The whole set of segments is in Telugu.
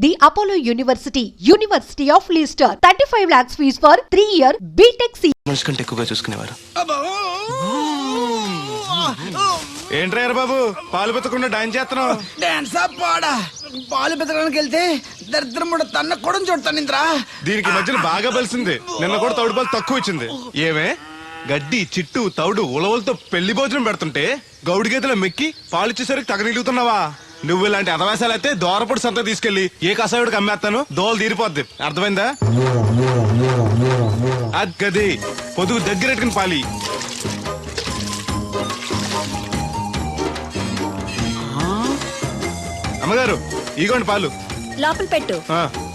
The Apollo University, University of Leicester, 35 lakhs fees for 3-year BTech C. మనిషి కంటే ఎక్కువగా చూసుకునేవారు. ఏంట్రా బాబు పాలు పెత్తకుండా డాన్స్ చేస్తున్నావు? డాన్స్ పాడా పాలు పెత్తడానికి వెళ్తే దరిద్రం కూడా తన్న కూడా చూడతానింద్రా. దీనికి మధ్యన బాగా బలిసింది. నిన్న కూడా తౌడు పాలు తక్కువ వచ్చింది. ఏమే గడ్డి చిట్టు తౌడు ఉలవలతో పెళ్లి భోజనం పెడుతుంటే గౌడి గేదెల మెక్కి పాలిచ్చేసరికి తగనిలుగుతున్నావా? నువ్వు ఇలాంటి అదవేశాలు అయితే దోరపొడి సంత తీసుకెళ్లి ఏ కసాయుడికి అమ్మేస్తాను, దోలు తీరిపోద్ది. అర్థమైందా? అది గది పొదుగు దగ్గరెట్టుకుని పాలి. అమ్మగారు ఇగోండి పాలు. లోపల పెట్టు.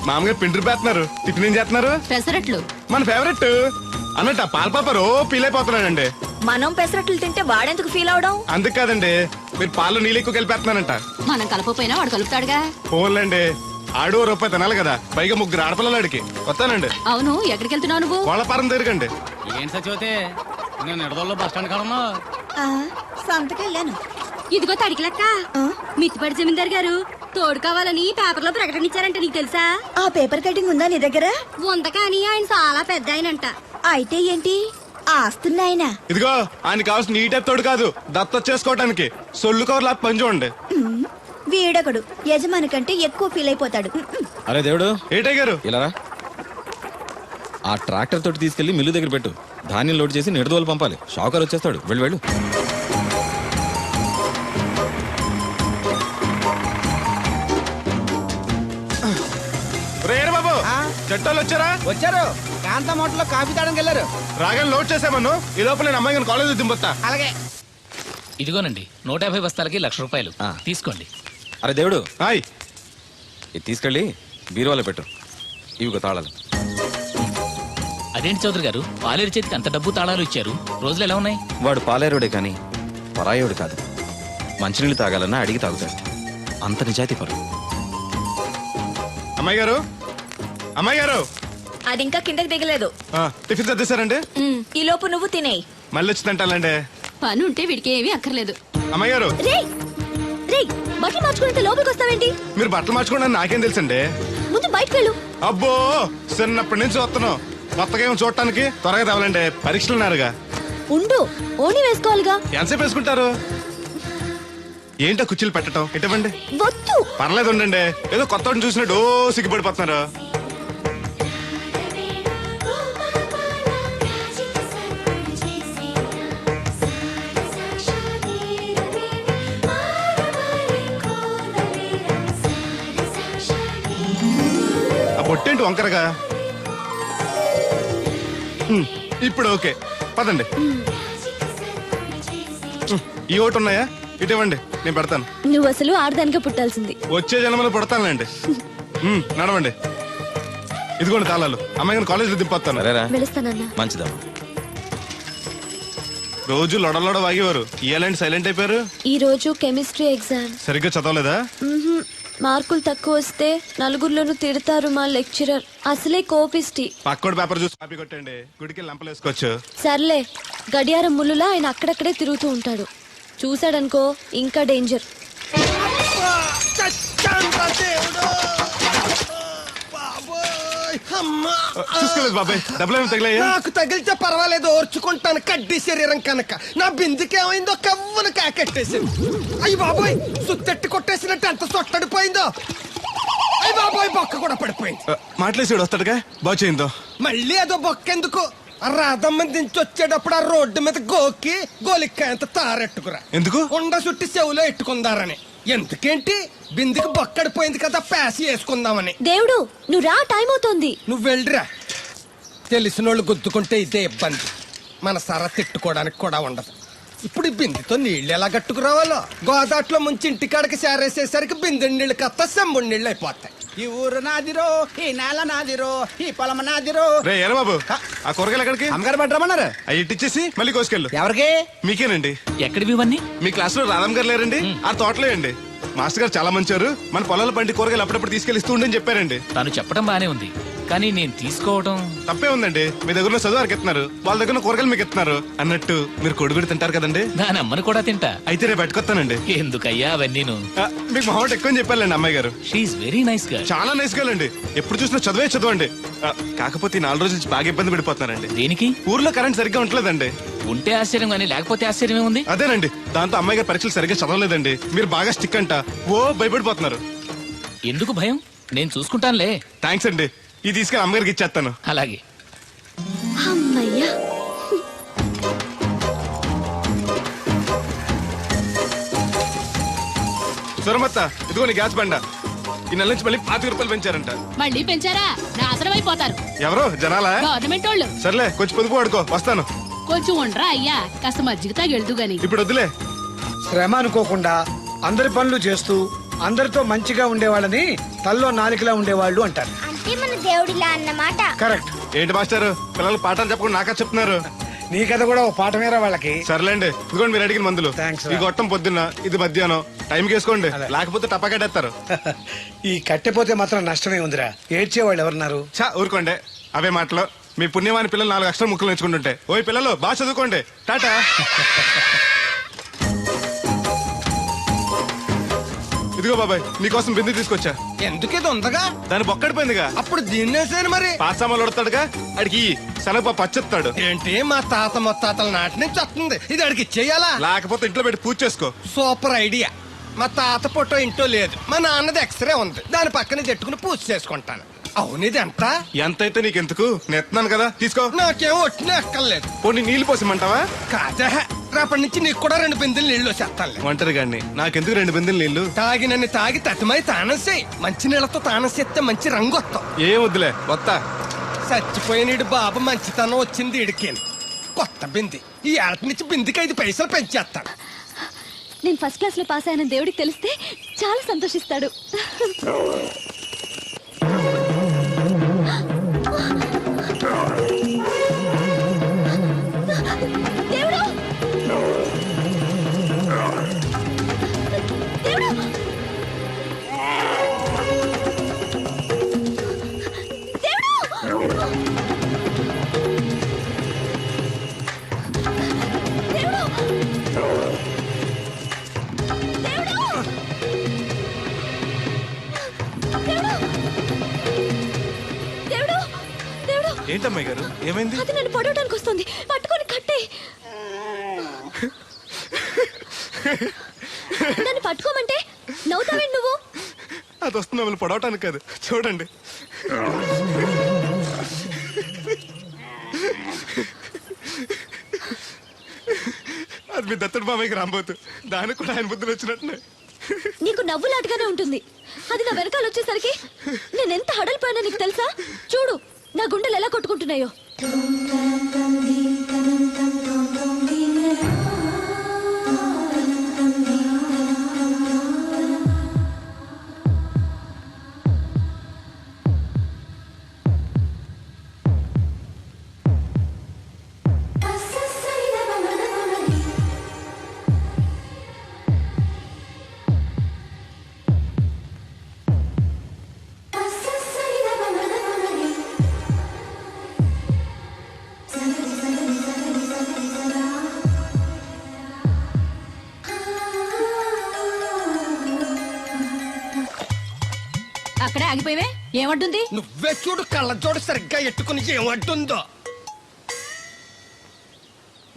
మామగారు పిండి పేస్తున్నారు. టిఫిన్ ఏం చేస్తున్నారు? పెసరట్లు. మన ఫేవరెట్ అన్నట్టు ఆ పాల పాప రో పీలైపోతున్నాడండి. మనం పెసరట్లు తింటే వాడెందుకు ఫీల్ అవడం? అందుకు కాదండి, మీరు పాలు నీళ్ళు ఎక్కువ కలిపేస్తున్నానంట. మనం కలపపోయినా వాడు కలుపుతాడుగా. ఫోన్లండి, ఆడు రూపాయి తినాలి కదా, పైగా ముగ్గురు ఆడపిల్లలాడికి. వస్తానండి. అవును, ఎక్కడికి వెళ్తున్నావు నువ్వు? కోళ్ళపారం తిరగండి. ఏం సచివతే నేను నిడదల్లో బస్ స్టాండ్ కాడమ్మా. సంతకెళ్ళాను. ఇదిగో తడికి లెక్క. మిత్తిపడి జమీందార్ గారు తోడు కావాలని పేపర్ లో ప్రకటన ఇచ్చారంట, నీకు తెలుసా? ఆ పేపర్ కటింగ్ ఉందా నీ దగ్గర? ఉంద కానీ ఆయన చాలా పెద్ద ఆయనంట. అయితే ఏంటి ఆస్తున్నాయన? ఇదిగో ఆయన కావాల్సిన నీ టైప్ తోడు కాదు, దత్త చేసుకోవడానికి. సొల్లు కవర్లా పని చూడండి. వీడొకడు యజమాని కంటే ఎక్కువ ఫీల్ అయిపోతాడు. అరే దేవుడు, ఏటై గారు ఇలా ఆ ట్రాక్టర్ తోటి తీసుకెళ్లి మిల్లు దగ్గర పెట్టు. ధాన్యం లోడ్ చేసి నిడదోలు పంపాలి. షాకర్ వచ్చేస్తాడు. వెళ్ళు వెళ్ళు. రేరు బాబు, చట్టాలు వచ్చారా? వచ్చారు. కాంతా మోటలో కాఫీ తాడానికి వెళ్ళారు. రాగానే లోడ్ చేసామను. ఈ లోపల నేను అమ్మాయి కాలేజ్ దింపొస్తా. అలాగే. ఇదిగోనండి 150 బస్తాలకి 1,00,000 రూపాయలు తీసుకోండి. అరే దేవుడు, హాయ్. ఇది తీసుకెళ్ళి బీరువాలో పెట్టు. ఇవిగో తాళాలు. అదేంటి చౌదరి గారు, పాలేరు చేతికి అంత డబ్బు తాళాలు ఇచ్చారు? రోజులు ఎలా ఉన్నాయి? వాడు పాలేరుడే కానీ పరాయోడు కాదు. మంచినీళ్ళు తాగాలన్నా అడిగి తాగుతాడు. అంత నిజాయితీ పరు. అమ్మాయి గారు, అమ్మాయి గారు, అది ఇంకా కిందకి దిగలేదు. టిఫిన్ తెచ్చేసారండి? ఈ లోపు నువ్వు తినేయి. మళ్ళీ వచ్చి తింటానండి. పని ఉంటే వీడికి ఏమీ అక్కర్లేదు. అమ్మాయి గారు, బట్టలు మార్చుకుంటే లోపలికి వస్తావేంటి? మీరు బట్టలు మార్చుకోండి నాకేం తెలుసండి. ముందు బయటకు వెళ్ళు. అబ్బో, చిన్నప్పటి నుంచి వస్తున్నాం. కొత్తగా ఏమో చూడటానికి త్వరగా తేవాలండి. పరీక్షలు ఉన్నారుగా. ఉండు, ఓణి వేసుకోవాలిగా. ఎంతసేపు వేసుకుంటారు? ఏంటో కుర్చీలు పెట్టడం ఇటువంటి. వద్దు. పర్లేదు ఉండండి. ఏదో కొత్త చూసినట్టు సిగ్గుపడిపోతున్నారు. ఆ పొట్టేంటి వంకరగా? ఇప్పుడు ఓకే, పదండి. ఈ ఓటు ఉన్నాయా? ఇటువంటి నేను పెడతాను. నువ్వు అసలు ఆడదానికే పుట్టాల్సింది. వచ్చే జన్మలో పుడతానులేండి. నడవండి. ఇదిగోండి తాళాలు. అమ్మాయి కాలేజీలో దింపొస్తాను. వెళుస్తానన్నా. మంచిదమ్మా. రోజు లొడలోడ వాగేవారు, ఇయాలంటి సైలెంట్ అయిపోయారు. ఈ రోజు కెమిస్ట్రీ ఎగ్జామ్. సరిగ్గా చదవలేదా? మార్కులు తక్కువ వస్తే నలుగురిలోనూ తిడతారు మా లెక్చరర్. అసలే కోపిస్టి. పక్కోడి పేపర్ చూసి కాపీ కొట్టండి. గుడికి లంపలు వేసుకోవచ్చు. సర్లే, గడియారం ముళ్ళులా ఆయన అక్కడక్కడే తిరుగుతూ ఉంటాడు. చూశాడనుకో ఇంకా డేంజర్. చూసుకోలేదు బాబాయ్, డబ్బులు ఏమి తగిలాయా? నాకు తగిలితే పర్వాలేదు, ఓర్చుకుంటాను. కడ్డీ శరీరం కనుక. నా బిందుకేమైందో కవ్వును కాకెట్టేసింది. అయ్యి బాబోయ్, సుత్తెట్టి కొట్టేసినట్టు ఎంత సొట్టడిపోయిందో. అయ్యి బాబోయ్, బొక్క కూడా పడిపోయింది. మాట్లాడేసాడు వస్తాడుగా, బాగు చేయిందో. మళ్ళీ అదో బొక్కెందుకు? రాధమ్మ దించి వచ్చేటప్పుడు ఆ రోడ్డు మీద గోకి గోలిక్కాయంత తారెట్టుకురా. ఎందుకు? ఉండ చుట్టి చెవులో ఎట్టుకుందారని. ఎందుకేంటి? బిందుకి బొక్కడిపోయింది కదా, ప్యాసి వేసుకుందామని. దేవుడు, నువ్వు రా, టైం అవుతోంది. నువ్వు వెళ్ళిరా. తెలిసినోళ్ళు గుద్దుకుంటే ఇదే ఇబ్బంది. మన సర తిట్టుకోవడానికి కూడా ఉండదు. ఇప్పుడు ఈ బిందెతో నీళ్లు ఎలా కట్టుకురావాలో. గోదాట్లో ముంచి ఇంటికాడకి సేరేసేసరికి బిందె నీళ్లు కత్త సెంబుడి నీళ్ళు అయిపోతాయి. ఈ ఊరు నాదిరో, ఈ నేల నాదిరో, ఈ పొలం నాదిరో. రే ఎరా బాబు, ఆ కూరగాయలు ఎక్కడికి? అమ్మగారు పట్టమన్నారు. అవి ఇట్టిచ్చేసి మళ్ళీ కోసుకెళ్ళు. ఎవరికి? మీకేనండి. ఎక్కడివి ఇవన్నీ? మీ క్లాస్ లో రాధమ్ గారు లేరండి? ఆ తోటలో అండి. మాస్టర్ గారు చాలా మంచారు. మన పొలాల బండి కూరగాయలు అప్పుడప్పుడు తీసుకెళ్ళిస్తూ ఉండని చెప్పారండి. తాను చెప్పడం బానే ఉంది, కానీ నేను తీసుకోవడం తప్పే ఉందండి. మీ దగ్గర చదువు వారికి ఇస్తున్నారు, వాళ్ళ దగ్గర కూరగాయలు మీకు ఇస్తున్నారు అన్నట్టు మీరు కొడుగుడి తింటారు కదండి. దాని అమ్మని కూడా తింటా. అయితే రేపు పెట్టుకొస్తానండి. ఎందుకయ్యా అవన్నీను? మీకు మొహమాట ఎక్కువ చెప్పాలండి అమ్మాయి గారు. షీఈ్ వెరీ నైస్ గా. చాలా నైస్ గర్ల్ అండి. ఎప్పుడు చూసినా చదువే చదవండి. కాకపోతే ఈ 4 రోజుల నుంచి బాగా ఇబ్బంది పడిపోతున్నారండి. దేనికి? ఊర్లో కరెంట్ సరిగ్గా ఉండలేదండి. ఉంటే ఆశ్చర్యం కానీ లేకపోతే ఆశ్చర్యమే ఉంది. అదేనండి, దాంతో అమ్మాయి గారు పరీక్షలు సరిగ్గా చదవలేదండి. మీరు బాగా స్టిక్ అంట ఓ భయపడిపోతున్నారు. ఎందుకు భయం? నేను చూసుకుంటానులే. థ్యాంక్స్ అండి. ఇది తీసుకెళ్ళి అమ్మగారికి ఇచ్చేస్తాను. అలాగే. అమ్మయ్యా. సురమత్త, ఇదిగో నీ గ్యాస్ బండ. ఈ నెల నుంచి మళ్ళీ 25 రూపాయలు పెంచారంట. మళ్ళీ పెంచారా? నాశనం అయిపోతారు. ఎవరు జనాలా? గవర్నమెంట్ వాళ్ళు. సర్లే, కొంచెం పొదుపు వాడుకో, వస్తాను. కొంచెం ఉండరా అయ్యా, కాస్త మజ్జిగ తాగెళ్దు గాని. ఇప్పుడు వద్దులే. శ్రమ అనుకోకుండా అందరి పనులు చేస్తూ అందరితో మంచిగా ఉండేవాళ్ళని తల్లో నాలికలా ఉండేవాళ్ళు అంటారు. అంటే మన దేవుడిలా అన్నమాట. కరెక్ట్. ఏంటి మాస్టారు, పిల్లలు పాఠాలు చెప్పకుండా నాకా చెప్తున్నారు? నీ కథ కూడా ఒక పాఠమేరా వాళ్ళకి. సర్లేండి, ఇదిగోండి మీరు అడిగిన మందులు. Thanks రా. ఈ గొట్టం పొద్దున్న, ఇది మధ్యాహ్నం. టైంకి వేసుకోండి, అదే. లేకపోతే టపాకట్టేస్తారు. ఈ కట్టెపోతే మాత్రం నష్టమే ఉందిరా. ఏడ్చేవాళ్ళు ఎవరున్నారు? చా ఊరుకోండి, అవే మాటలు. మీ పుణ్యమాని పిల్లలు 4 అక్షరం ముక్కలు నేర్చుకుంటుంటే. ఓయ్ పిల్లలు, బాగా చదువుకోండి. టాటా. ఇదిగో బాబాయ్, నీకోసం బింది తీసుకొచ్చా. ఎందుకు ఇది ఉందగా? దాని బొక్కడిపోయిందిగా. అప్పుడు దీన్నేసాను మరి. పాసామాలు వడతాడుగా, అడిగి శనగ పచ్చెత్తాడు. ఏంటి మా తాత ముత్తాతల నాటి నుంచి వస్తుంది, ఇది అడిగి ఇచ్చేయాలా? లేకపోతే ఇంట్లో పెట్టి పూజ చేసుకో. Super idea. మా తాత ఫోటో ఇంట్లో లేదు, మా నాన్నది ఎక్స్రే ఉంది, దాని పక్కన తెట్టుకుని పూజ చేసుకుంటాను. అవును, ఇది ఎంత? ఎంతైతే నీకెందుకు, నెత్తున్నాను కదా, తీసుకో. నాకేం ఒట్టిన ఎక్కర్లేదు. పోనీ నీళ్లు పోసిమంటావా? కాదా, రేపటి నుంచి నీకు కూడా 2 బిందెలు నీళ్లు వచ్చేస్తాను. ఒంటరి గాడిని, నాకెందుకు 2 బిందెలు నీళ్లు? తాగినన్ని తాగి తతిమై తానం చేయి. మంచి నీళ్లతో తానం చేస్తే మంచి రంగు వస్తాం. ఏం వద్దులే, వస్తా. చచ్చిపోయిన బాబు మంచితనం వచ్చింది ఇడికి. కొత్త బింది, ఈ ఏట నుంచి బిందికి 5 పైసలు పెంచేస్తాను. నేను ఫస్ట్ క్లాస్ లో పాస్ అయిన దేవుడికి తెలిస్తే చాలా సంతోషిస్తాడు. దేవుడు! దేవుడు! ఏంటమ్మాయి గారు, ఏమైంది? అది నన్ను పొడవడానికి వస్తుంది, పట్టుకొని కట్టే. నన్ను పట్టుకోమంటే నవ్వుతావేంటి నువ్వు? అది వస్తుంది మిమ్మల్ని పొడవటానికి కాదు, చూడండి. అది మీ దత్తడు బాబాయ్కి రాబోతు, దానికి కూడా ఆయన బుద్ధులు వచ్చినట్టున్నాయి. నీకు నవ్వులాటగానే ఉంటుంది, అది నా వెనకాల వచ్చేసరికి నేను ఎంత హడలిపోయానో నీకు తెలుసా? చూడు నా గుండెలు ఎలా కొట్టుకుంటున్నాయో. అక్కడే ఆగిపోయావే, ఏమంటుంది? నువ్వే చూడు, కళ్ళజోడు సరిగ్గా ఎట్టుకుని ఏమంటుందో.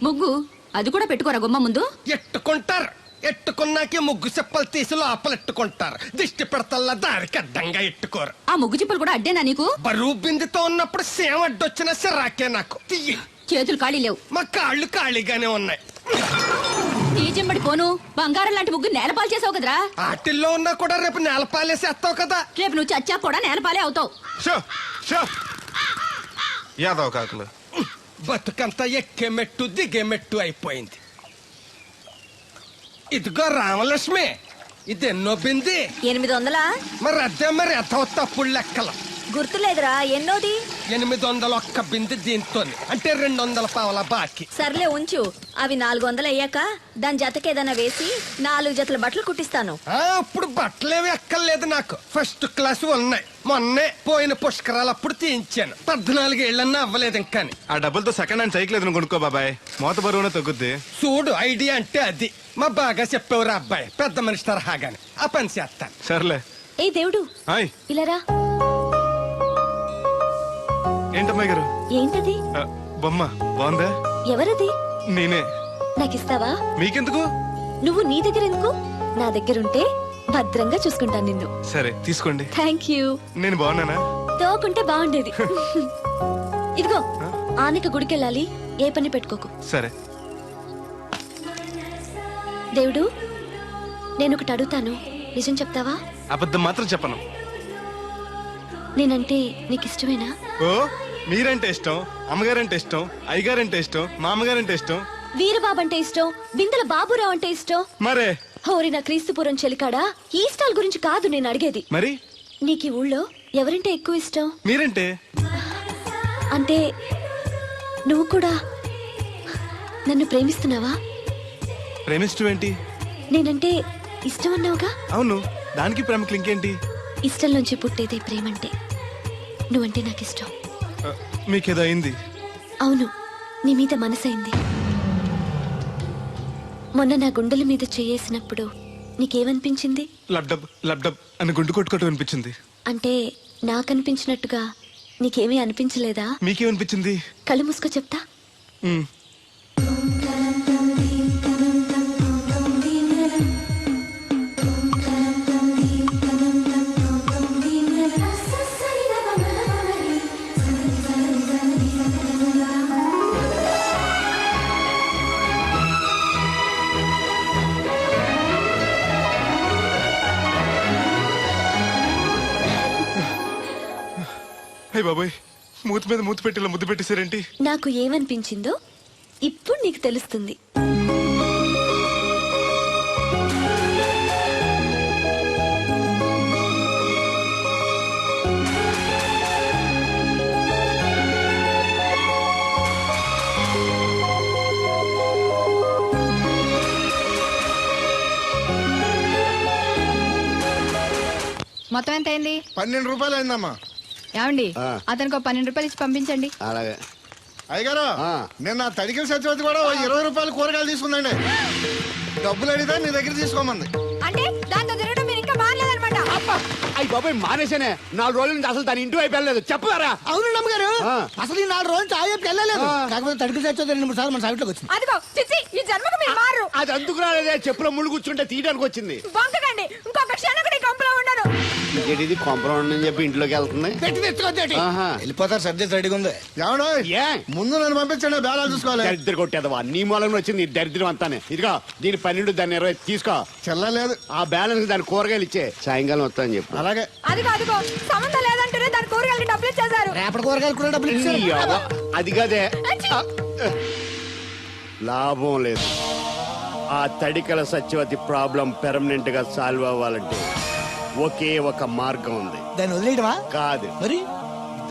ముగ్గు అది కూడా పెట్టుకోరా గుమ్మ ముందు. ఎట్టుకుంటారు, ఎట్టుకున్నాకే ముగ్గు చెప్పలు తీసి లోపలెట్టుకుంటారు. దిష్టి పెడతల్లా దారికి అడ్డంగా ఎట్టుకోరు. ఆ ముగ్గు చిప్పలు కూడా అడ్డేనా నీకు? బరువు బిందుతో ఉన్నప్పుడు సేమ అడ్డొచ్చినా సిరాకే నాకు. తీయి. చేతులు ఖాళీ లేవు, మా కాళ్ళు ఖాళీగానే ఉన్నాయి. తీజెంబడి పోను, బంగారం లాంటి ముగ్గు నేలపాలు చేసావు కదరా. ఆటిల్లో ఉన్నా కూడా రేపు నేలపాలేసేస్తావు కదా. రేపు నువ్వు చచ్చా కూడా నేలపాలే అవుతావు. షో షో యాదవ్ కాకులు. బతుకంతా ఎక్కే మెట్టు దిగే మెట్టు అయిపోయింది. ఇదిగో రామలక్ష్మి, ఇది ఎన్నో బింది? 800. మరి అదే మరి ఎథవ తప్పుడు లెక్కలు. గుర్తులేదురా ఎన్నోది 800 ఒక్క బిందె దీంతో అంటే 200 పావల బాకీ. సర్లే ఉంచు. అవి 400 అయ్యాక దాని జతకేదైనా వేసి 4 జతల బట్టలు కుట్టిస్తాను. అప్పుడు బట్టలేవి ఎక్కర్లేదు నాకు. ఫస్ట్ క్లాస్ ఉన్నాయి. మొన్నే పోయిన పుష్కరాలు అప్పుడు తీయించాను. 14 ఏళ్ళన్నా అవ్వలేదు ఇంకా. ఆ డబ్బులతో సెకండ్ హ్యాండ్ సైకిల్ ఏదైనా కొనుక్కో బాబాయ్, మోత బరువునే తగ్గుద్ది. చూడు ఐడియా అంటే అది. మా బాగా చెప్పేవారు అబ్బాయి, పెద్ద మనిషి తరహాగాని. ఆ పని చేస్తాను. సర్లే. ఏ దేవుడు హాయ్. ఇలారా. ఏంటమ్మాయి గారు? ఏంటది? బొమ్మ బాగుందా? ఎవరది? నేనే. నాకిస్తావా? మీకెందుకు? నువ్వు నీ దగ్గర ఎందుకు? నా దగ్గరుంటే భద్రంగా చూసుకుంటాను నిన్ను. సరే తీసుకోండి. Thank you. నేను బాగున్నానా? తోకుంటే బాగుండేది. ఇదిగో ఆనక గుడికెళ్ళాలి, ఏ పని పెట్టుకోకు. సరే. దేవుడు, నేను ఒకటి అడుగుతాను, నిజం చెప్తావా? అబద్ధం మాత్రం చెప్పను. నేనంటే నీకు ఇష్టమేనా? ఓ, మీరంటే ఇష్టం, అమ్మగారంటే ఇష్టం, అయ్యగారంటే ఇష్టం, మా అమ్మగారంటే ఇష్టం, వీరబాబు అంటే ఇష్టం, బిందెల బాబురావు అంటే ఇష్టం. మరే హోరి నా క్రీస్తుపురం చెలికాడా, ఈ స్టాల్ గురించి కాదు నేను అడిగేది. మరి నీకు ఈ ఊళ్ళో ఎవరంటే ఎక్కువ ఇష్టం? మీరంటే. అంటే నువ్వు కూడా నన్ను ప్రేమిస్తున్నావా? ప్రేమిష్టం ఏంటి? నేనంటే ఇష్టం అన్నావుగా. అవును, దానికి ప్రేమకి ఇంకేంటి? ఇష్టం నుంచి పుట్టేదే ప్రేమంటే. నువ్వంటే నాకు ఇష్టం. మీకేదో అయింది? అవును, నీ మీద మనసైంది. మొన్న నా గుండెల మీద చేయేసినప్పుడు నీకేమనిపించింది? లబ్డబ్ లబ్డబ్ అని గుండు కొట్టుకోవటం అనిపించింది. అంటే నాకనిపించినట్టుగా నీకేమీ అనిపించలేదా? మీకేమనిపించింది? కళ్ళు మూసుకో చెప్తా. ఉమ్. హే బాబాయ్, మూతి మీద మూతి పెట్టేలా ముద్దు పెట్టేశారేంటి? నాకు ఏమనిపించిందో ఇప్పుడు నీకు తెలుస్తుంది. మొత్తం ఎంత అయింది? 12 రూపాయలు అయిందమ్మా. ఏమండి, అతనికి 12 రూపాయలు ఇచ్చి పంపించండి. అలాగే. అయ్యగారు, నిన్న తడికిల సత్యవతి కూడా 20 రూపాయలు కూరగాయలు తీసుకుందండి. డబ్బులు అడిగితే నీ దగ్గర తీసుకోమంది. అంటే దాంతో తిరగడం మీరు ఇంకా మారలేదన్నమాట. అయ్యి బాబాయ్, మానేశానే. 4 రోజుల నుంచి అసలు తన ఇంటి వైపు వెళ్ళలేదు. చెప్పారా? అవును అమ్మగారు, అసలు ఈ 4 రోజులు చాయకి వెళ్ళలేదు. కాకపోతే తడికి సత్యవతి 2-3 సార్లు మన సైట్లోకి వచ్చింది. అదిగో చిచ్చి, ఈ జన్మకు మీరు మారు. అది అందుకు రాలేదే, చెప్పులో ముళ్ళు కూర్చుంటే తీయడానికి వచ్చింది. బొంకకండి, ఇంకొక క్షణం కూడా ఈ కంపులో ఉండను. ఇది కాంపౌండ్ అని చెప్పి ఇంట్లోకి వెళ్తుంది. పెట్టి తెచ్చుకోండి. వెళ్ళిపోతారు, సబ్జెక్ట్ రెడీగా ఉంది. ఏమన్నా ముందు నన్ను పంపించండి, బేరాలు చూసుకోవాలి. దరిద్ర కొట్టేదవా, నీ మూలంలో వచ్చింది ఈ దరిద్రం అంతానే. ఇదిగో దీని 12, దాన్ని 20 తీసుకో. చెల్లలేదు. ఆ బ్యాలెన్స్ దాని కూరగాయలు ఇచ్చే, సాయంకాలం వస్తానని చెప్పు. అలాగే. అదిగో సంబంధం లేదంటూనే దాని కూరగాయలకి డబ్బులు ఇచ్చేశారు. రేపటి కూరగాయలు కూడా డబ్బులు నీ ఇచ్చారు. అవ్వ, అది కదే లాభం లేదు. ఆ తడికల సత్యవతి ప్రాబ్లం పెర్మనెంట్ గా సాల్వ్ అవ్వాలంటే ఒకే ఒక మార్గం ఉంది. దాన్ని వదిలేయడమా? కాదు, మరి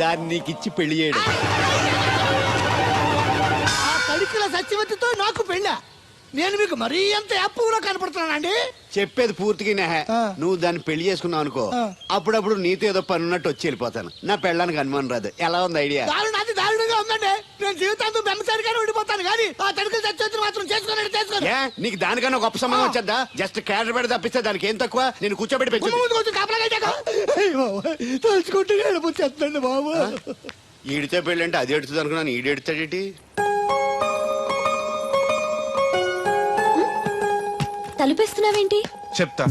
దాన్ని నీకిచ్చి పెళ్లి చేయడం. ఆ తడికిల సత్యవతితో నాకు పెళ్ళా? నేను మీకు మరీ ఎంత యాప్లో కనపడుతున్నానండి? చెప్పేది పూర్తిగా నెహే. నువ్వు దాన్ని పెళ్లి చేసుకున్నావు అనుకో, అప్పుడప్పుడు నీతో ఏదో పని ఉన్నట్టు వచ్చి వెళ్ళిపోతాను. నా పెళ్ళడానికి అనుమానం రాదు. ఎలా ఉంది ఐడియా? అది దారుణంగా ఉందండి. నేను జీవితాంతం బెమ్మసారిగానే ఉండిపోతాను కానీ ఆ తడికల సత్యవతిని మాత్రం చేసుకోను. ఏ, నీకు దానికన్నా గొప్ప సమయం వచ్చేద్దా? జస్ట్ క్యాడర్ పెడితే తప్పిస్తే దానికి ఏం తక్కువ? నేను కూర్చోబెట్టి పెంచు. తలుచుకుంటే వెళ్ళిపోతుందండి బాబు. ఈడితే పెళ్ళి అంటే అది ఎడుతుంది అనుకున్నాను, ఈడు ఎడుతాడేటి? తలుపేస్తున్నావేంటి? చెప్తా.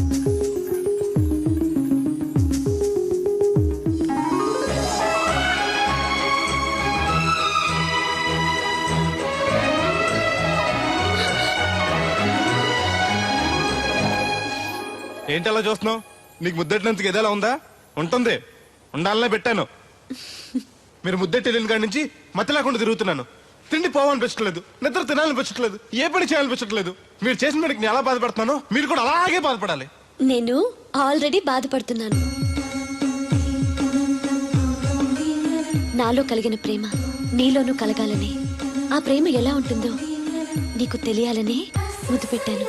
ఏంటి అలా చూస్తున్నావు? నీకు ముద్దెట్టినందుకు ఏదైనా ఉందా? ఉంటుంది, ఉండాలనే పెట్టాను. మీరు ముద్దెట్టి వెళ్ళిన కాడి నుంచి మతి లేకుండా తిరుగుతున్నాను. తిండి పోవాలనిపించట్లేదు, నిద్ర తినాలనిపించట్లేదు, ఏ పని చేయాలనిపించట్లేదు. మీరు చేసిన పనికి నేను ఎలా బాధపడుతున్నానో మీరు కూడా అలాగే బాధపడాలి. నేను ఆల్రెడీ బాధపడుతున్నాను. నాలో కలిగిన ప్రేమ నీలోనూ కలగాలని, ఆ ప్రేమ ఎలా ఉంటుందో నీకు తెలియాలని ముద్దు పెట్టాను.